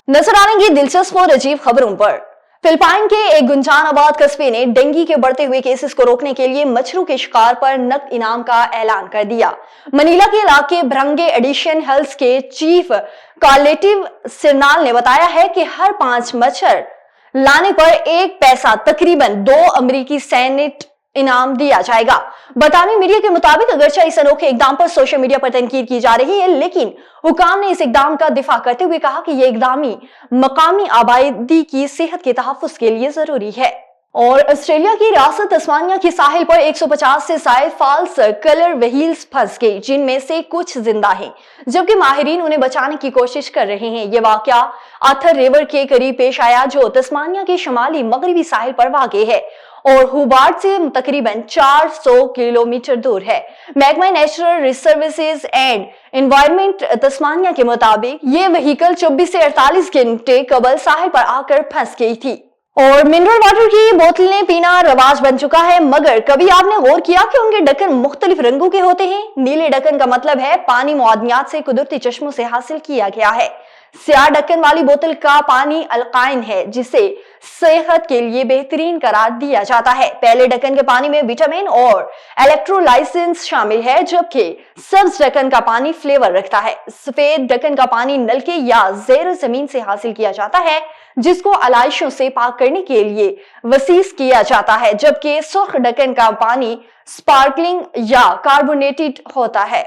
नजर आएंगी दिलचस्प और अजीब खबरों पर। फिलिपाइन के एक गुंजानाबाद कस्बे ने डेंगू के बढ़ते हुए केसेस को रोकने के लिए मच्छरों के शिकार पर नकद इनाम का ऐलान कर दिया। मनीला के इलाके ब्रंगे एडिशन हेल्थ के चीफ कार्लेटिव सिरनाल ने बताया है कि हर 5 मच्छर लाने पर 1 पैसा तकरीबन 2 अमेरिकी सेनेट इनाम दिया जाएगा। बरतानवी मीडिया के मुताबिक अगरचे इस अनोखे इकदाम पर सोशल मीडिया पर तनकीद की जा रही है, लेकिन हुकाम ने इस इकदाम का दिफा करते हुए कहा कि यह इकदामी मकामी आबादी की सेहत के तहफ्फुज के लिए जरूरी है। और ऑस्ट्रेलिया की रियासत तस्मानिया की साहिल पर 150 से ज्यादा फाल्स कलर व्हेल्स फंस गई, जिनमें से कुछ जिंदा हैं, जबकि माहिरीन उन्हें बचाने की कोशिश कर रहे हैं। यह वाकया आर्थर रिवर के करीब पेश आया, जो तस्मानिया के शुमाली मगरबी साहिल पर वाक़ है और होबार्ट से तकरीबन 400 किलोमीटर दूर है। महकमा natural resources and environment Tasmania के मुताबिक ये व्हीकल 24 से 48 घंटे कबल साहिल पर आकर फंस गई थी। और मिनरल वाटर की बोतलें पीना रवाज बन चुका है, मगर कभी आपने गौर किया कि उनके ढक्कन मुख्तलिफ रंगों के होते हैं? नीले ढक्कन का मतलब है पानी मुआदनियात से कुदरती चश्मों से हासिल किया गया है। स्याह ढक्कन वाली बोतल का पानी अल्काइन है, जिसे सेहत के लिए बेहतरीन करार दिया जाता है। पहले ढक्कन के पानी में विटामिन और इलेक्ट्रोलाइसेंस शामिल है, जबकि सब्ज ढक्कन का पानी फ्लेवर रखता है। सफेद ढक्कन का पानी नलके या ज़ेर जमीन से हासिल किया जाता है, जिसको आलाइशों से पाक करने के लिए वसीस किया जाता है, जबकि सुर्ख ढक्कन का पानी स्पार्कलिंग या कार्बोनेटेड होता है।